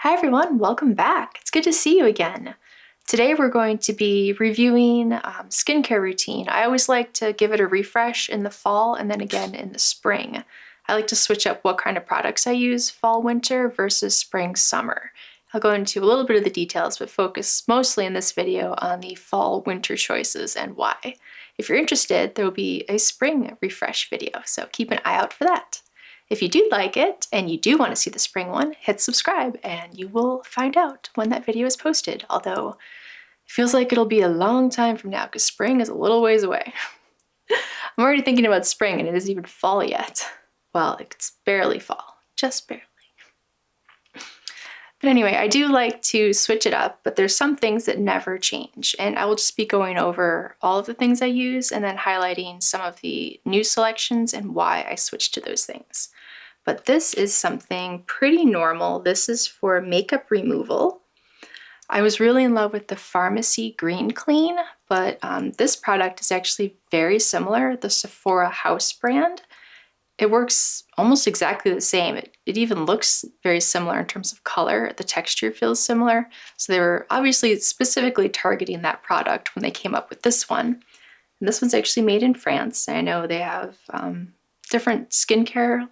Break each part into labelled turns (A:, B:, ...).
A: Hi everyone, welcome back. It's good to see you again. Today we're going to be reviewing skincare routine. I always like to give it a refresh in the fall and then again in the spring. I like to switch up what kind of products I use fall, winter versus spring, summer. I'll go into a little bit of the details, but focus mostly in this video on the fall, winter choices and why. If you're interested, there will be a spring refresh video, so keep an eye out for that. If you do like it and you do want to see the spring one, hit subscribe and you will find out when that video is posted, although it feels like it'll be a long time from now because spring is a little ways away. I'm already thinking about spring and it isn't even fall yet. Well, it's barely fall, just barely. But anyway, I do like to switch it up, but there's some things that never change, and I will just be going over all of the things I use and then highlighting some of the new selections and why I switched to those things. But this is something pretty normal. This is for makeup removal. I was really in love with the Pharmacy Green Clean, but this product is actually very similar, the Sephora house brand. It works almost exactly the same. It even looks very similar in terms of color. The texture feels similar. So they were obviously specifically targeting that product when they came up with this one. And this one's actually made in France. I know they have different skincare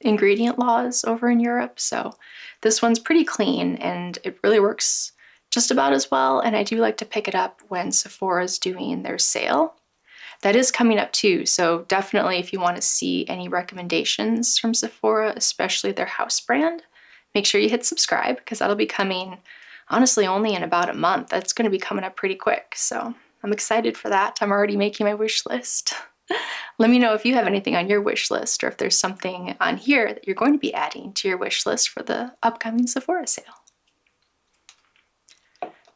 A: ingredient laws over in Europe. So this one's pretty clean and it really works just about as well. And I do like to pick it up when Sephora's doing their sale. That is coming up too, so definitely if you want to see any recommendations from Sephora, especially their house brand, make sure you hit subscribe because that'll be coming, honestly, only in about a month. That's going to be coming up pretty quick, so I'm excited for that. I'm already making my wish list. Let me know if you have anything on your wish list or if there's something on here that you're going to be adding to your wish list for the upcoming Sephora sale.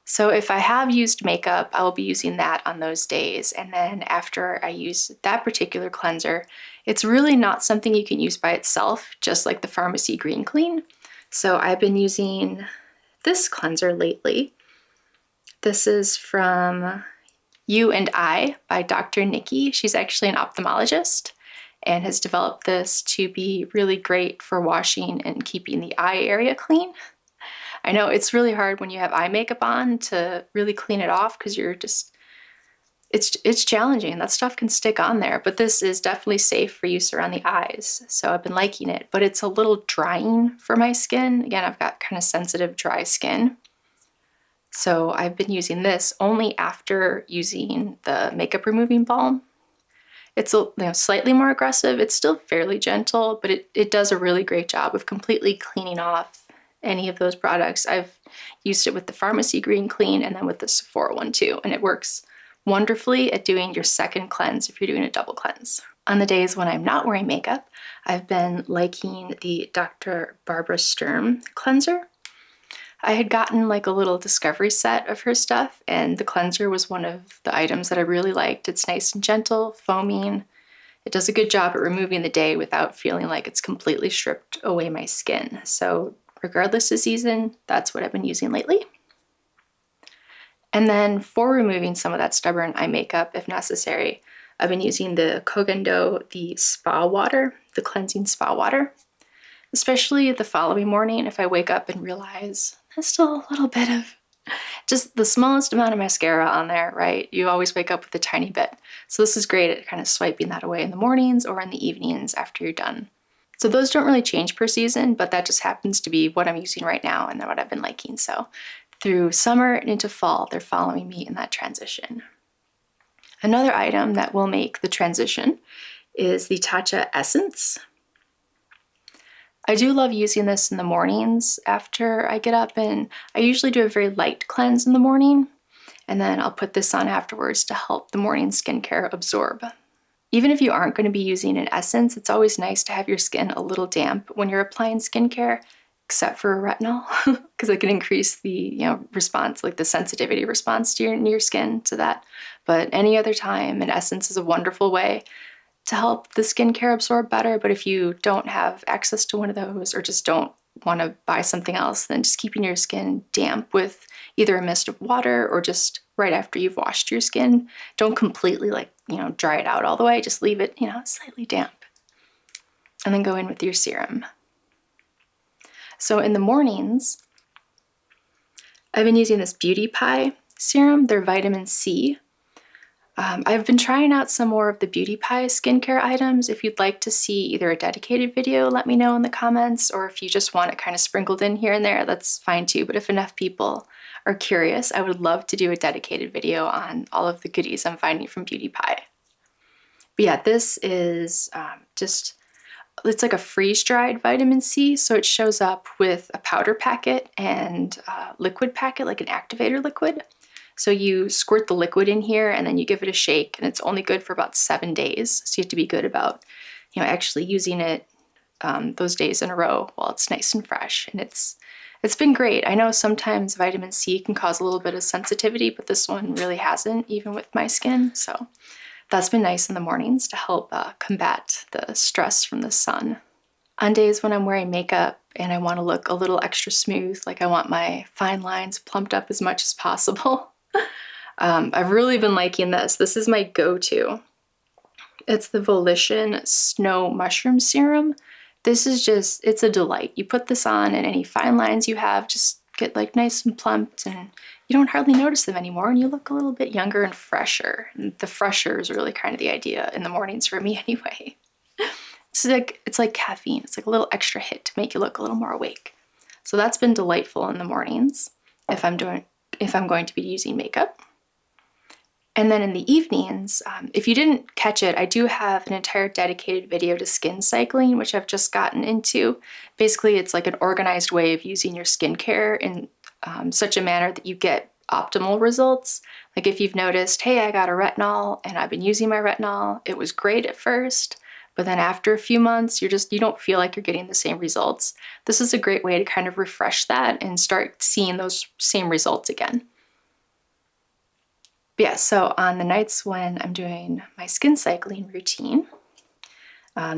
A: So if I have used makeup, I will be using that on those days. And then after I use that particular cleanser, it's really not something you can use by itself, just like the Pharmacy Green Clean. So I've been using this cleanser lately. This is from You and I by Dr. Nikki. She's actually an ophthalmologist and has developed this to be really great for washing and keeping the eye area clean. I know it's really hard when you have eye makeup on to really clean it off because you're just, it's challenging. That stuff can stick on there, but this is definitely safe for use around the eyes. So I've been liking it, but it's a little drying for my skin. Again, I've got kind of sensitive, dry skin. So I've been using this only after using the makeup removing balm. It's slightly more aggressive. It's still fairly gentle, but it does a really great job of completely cleaning off any of those products. I've used it with the Pharmacy Green Clean and then with the Sephora one too, and it works wonderfully at doing your second cleanse if you're doing a double cleanse. On the days when I'm not wearing makeup, I've been liking the Dr. Barbara Sturm cleanser. I had gotten like a little discovery set of her stuff, and the cleanser was one of the items that I really liked. It's nice and gentle, foaming. It does a good job at removing the day without feeling like it's completely stripped away my skin. So regardless of season, that's what I've been using lately. And then for removing some of that stubborn eye makeup, if necessary, I've been using the Caudalie, the spa water, the cleansing spa water, especially the following morning if I wake up and realize there's still a little bit of just the smallest amount of mascara on there, right? You always wake up with a tiny bit. So this is great at kind of swiping that away in the mornings or in the evenings after you're done. So those don't really change per season, but that just happens to be what I'm using right now and what I've been liking. So through summer and into fall, they're following me in that transition. Another item that will make the transition is the Tatcha Essence. I do love using this in the mornings after I get up, and I usually do a very light cleanse in the morning, and then I'll put this on afterwards to help the morning skincare absorb. Even if you aren't going to be using an essence, it's always nice to have your skin a little damp when you're applying skincare, except for retinol, because it can increase the response, like the sensitivity response to your skin to that. But any other time, an essence is a wonderful way to help the skincare absorb better. But if you don't have access to one of those or just don't want to buy something else, then just keeping your skin damp with either a mist of water or just right after you've washed your skin. Don't completely dry it out all the way, just leave it, slightly damp. And then go in with your serum. So in the mornings, I've been using this Beauty Pie serum, their vitamin C. I've been trying out some more of the Beauty Pie skincare items. If you'd like to see either a dedicated video, let me know in the comments, or if you just want it kind of sprinkled in here and there, that's fine too. But if enough people are curious, I would love to do a dedicated video on all of the goodies I'm finding from Beauty Pie. But yeah, this is it's like a freeze-dried vitamin C, so it shows up with a powder packet and a liquid packet, like an activator liquid. So you squirt the liquid in here and then you give it a shake, and it's only good for about 7 days. So you have to be good about, actually using it those days in a row while it's nice and fresh. And it's been great. I know sometimes vitamin C can cause a little bit of sensitivity, but this one really hasn't, even with my skin. So that's been nice in the mornings to help combat the stress from the sun. On days when I'm wearing makeup and I want to look a little extra smooth, like I want my fine lines plumped up as much as possible, I've really been liking this. This is my go-to. It's the Volition Snow Mushroom Serum. This is it's a delight. You put this on and any fine lines you have just get like nice and plumped, and you don't hardly notice them anymore, and you look a little bit younger and fresher. And the fresher is really kind of the idea in the mornings for me anyway. It's like caffeine. It's like a little extra hit to make you look a little more awake. So that's been delightful in the mornings if I'm going to be using makeup. And then in the evenings, if you didn't catch it, I do have an entire dedicated video to skin cycling, which I've just gotten into. Basically, it's like an organized way of using your skincare in such a manner that you get optimal results. Like if you've noticed, hey, I got a retinol and I've been using my retinol. It was great at first, but then after a few months, you don't feel like you're getting the same results. This is a great way to kind of refresh that and start seeing those same results again. But yeah, so on the nights when I'm doing my skin cycling routine,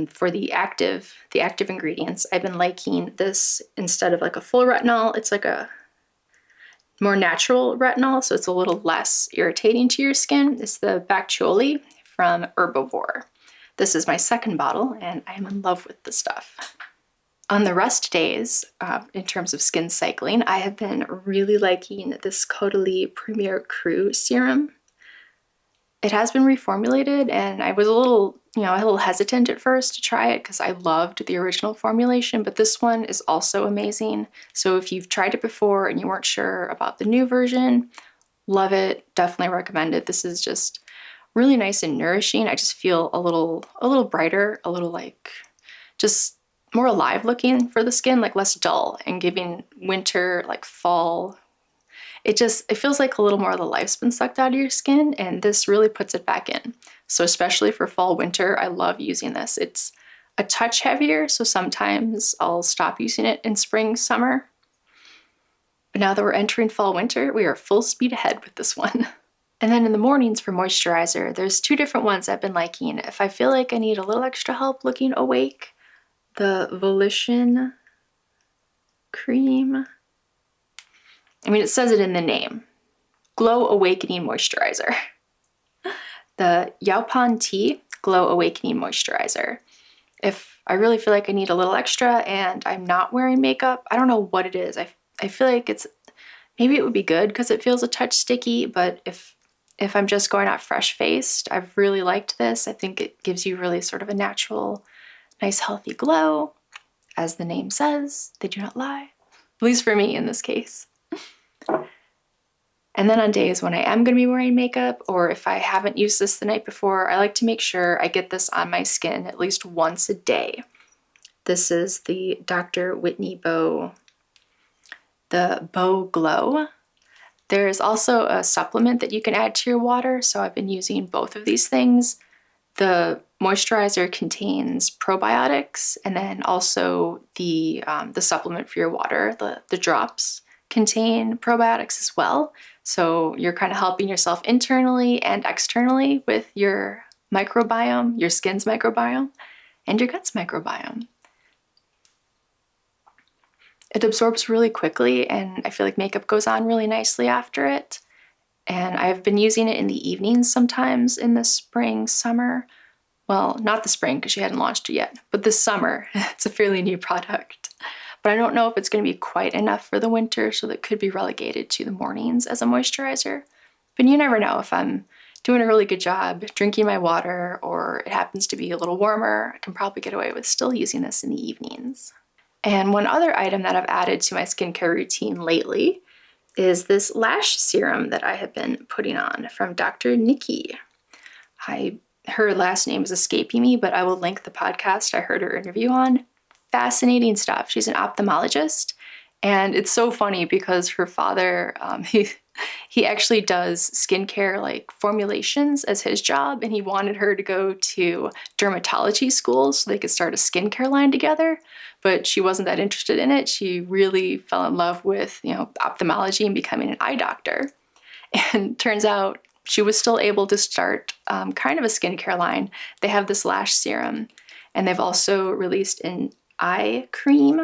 A: for the active ingredients, I've been liking this instead of like a full retinol. It's like a more natural retinol, so it's a little less irritating to your skin. It's the Caudalie from Herbivore. This is my second bottle, and I'm in love with the stuff. On the rest days, in terms of skin cycling, I have been really liking this Caudalie Premier Crew serum. It has been reformulated, and I was a little hesitant at first to try it because I loved the original formulation, but this one is also amazing. So if you've tried it before and you weren't sure about the new version, love it, definitely recommend it. This is just really nice and nourishing. I just feel a little brighter, a little like just more alive looking for the skin, like less dull, and giving winter, like fall. It feels like a little more of the life's been sucked out of your skin, and this really puts it back in. So especially for fall, winter, I love using this. It's a touch heavier, so sometimes I'll stop using it in spring, summer. But now that we're entering fall, winter, we are full speed ahead with this one. And then in the mornings for moisturizer, there's 2 different ones I've been liking. If I feel like I need a little extra help looking awake, the Volition cream. I mean, it says it in the name. Glow Awakening Moisturizer. The Yaupon Tea Glow Awakening Moisturizer. If I really feel like I need a little extra and I'm not wearing makeup, I don't know what it is. I feel like maybe it would be good because it feels a touch sticky, but if I'm just going out fresh-faced, I've really liked this. I think it gives you really sort of a natural, nice, healthy glow. As the name says, they do not lie. At least for me in this case. And then on days when I am going to be wearing makeup, or if I haven't used this the night before, I like to make sure I get this on my skin at least once a day. This is the Dr. Whitney Bow, the Bow Glow. There is also a supplement that you can add to your water, so I've been using both of these things. The moisturizer contains probiotics, and then also the supplement for your water, the drops, contain probiotics as well. So you're kind of helping yourself internally and externally with your microbiome, your skin's microbiome, and your gut's microbiome. It absorbs really quickly, and I feel like makeup goes on really nicely after it. And I've been using it in the evenings sometimes in the spring, summer. Well, not the spring because she hadn't launched it yet, but this summer. It's a fairly new product. but I don't know if it's going to be quite enough for the winter, so that could be relegated to the mornings as a moisturizer. But you never know. If I'm doing a really good job drinking my water, or it happens to be a little warmer, I can probably get away with still using this in the evenings. And one other item that I've added to my skincare routine lately is this lash serum that I have been putting on from Dr. Nikki. Her last name is escaping me, but I will link the podcast I heard her interview on. Fascinating stuff. She's an ophthalmologist, and it's so funny because her father, he actually does skincare like formulations as his job, and he wanted her to go to dermatology school so they could start a skincare line together, but she wasn't that interested in it. She really fell in love with, ophthalmology and becoming an eye doctor. And turns out she was still able to start kind of a skincare line. They have this lash serum, and they've also released an eye cream.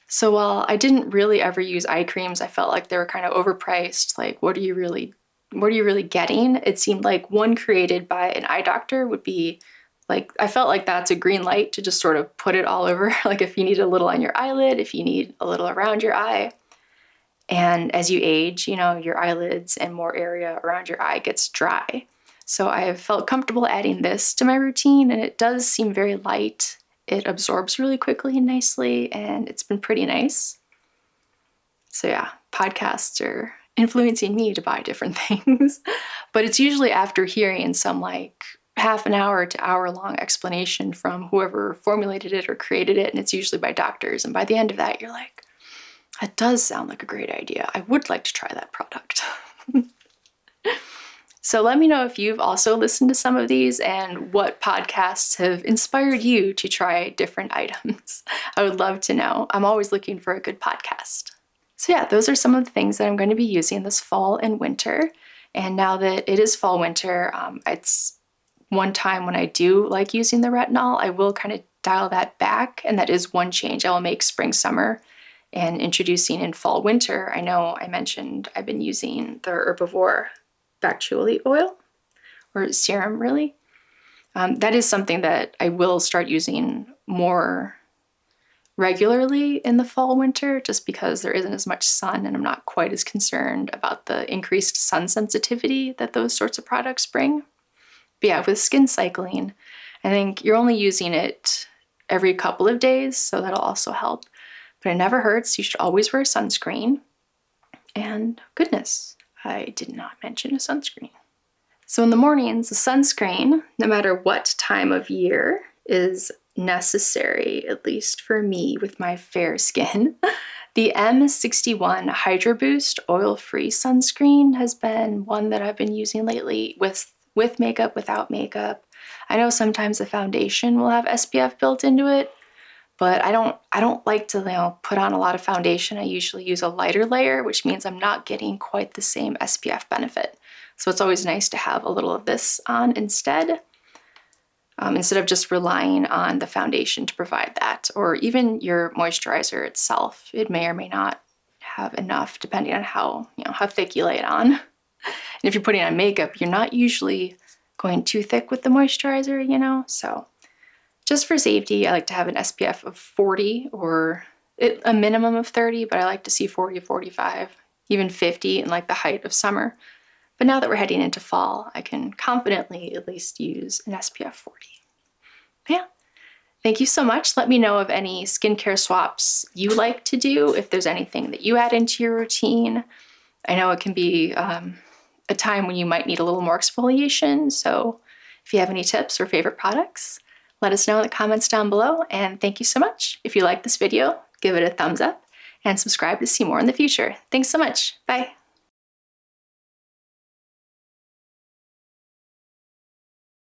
A: So while I didn't really ever use eye creams, I felt like they were kind of overpriced. Like, what are you really getting? It seemed like one created by an eye doctor would be like, I felt like that's a green light to just sort of put it all over. Like if you need a little on your eyelid, if you need a little around your eye. And as you age, your eyelids and more area around your eye gets dry. So I have felt comfortable adding this to my routine, and it does seem very light. It absorbs really quickly and nicely, and it's been pretty nice. So yeah, podcasts are influencing me to buy different things. But it's usually after hearing some like half an hour to hour long explanation from whoever formulated it or created it, and it's usually by doctors. And by the end of that, you're like, that does sound like a great idea. I would like to try that product. So let me know if you've also listened to some of these and what podcasts have inspired you to try different items. I would love to know. I'm always looking for a good podcast. So yeah, those are some of the things that I'm going to be using this fall and winter. And now that it is fall winter, it's one time when I do like using the retinol, I will kind of dial that back. And that is one change I will make spring, summer, and introducing in fall, winter. I know I mentioned I've been using the Herbivore Caudalie oil, or serum really. That is something that I will start using more regularly in the fall, winter, just because there isn't as much sun and I'm not quite as concerned about the increased sun sensitivity that those sorts of products bring. But yeah, with skin cycling, I think you're only using it every couple of days, so that'll also help. But it never hurts. You should always wear sunscreen. And goodness, I did not mention a sunscreen. So in the mornings, the sunscreen, no matter what time of year, is necessary, at least for me with my fair skin. The M61 Hydro Boost oil-free sunscreen has been one that I've been using lately with makeup, without makeup. I know sometimes the foundation will have SPF built into it, but I don't like to put on a lot of foundation. I usually use a lighter layer, which means I'm not getting quite the same SPF benefit. So it's always nice to have a little of this on instead of just relying on the foundation to provide that, or even your moisturizer itself. It may or may not have enough depending on how thick you lay it on. And if you're putting on makeup, you're not usually going too thick with the moisturizer, so just for safety, I like to have an SPF of 40 or a minimum of 30, but I like to see 40, 45, even 50 in like the height of summer. But now that we're heading into fall, I can confidently at least use an SPF 40. Yeah. Thank you so much. Let me know of any skincare swaps you like to do, if there's anything that you add into your routine. I know it can be a time when you might need a little more exfoliation, so if you have any tips or favorite products, let us know in the comments down below, and thank you so much. If you like this video, give it a thumbs up and subscribe to see more in the future. Thanks so much. Bye.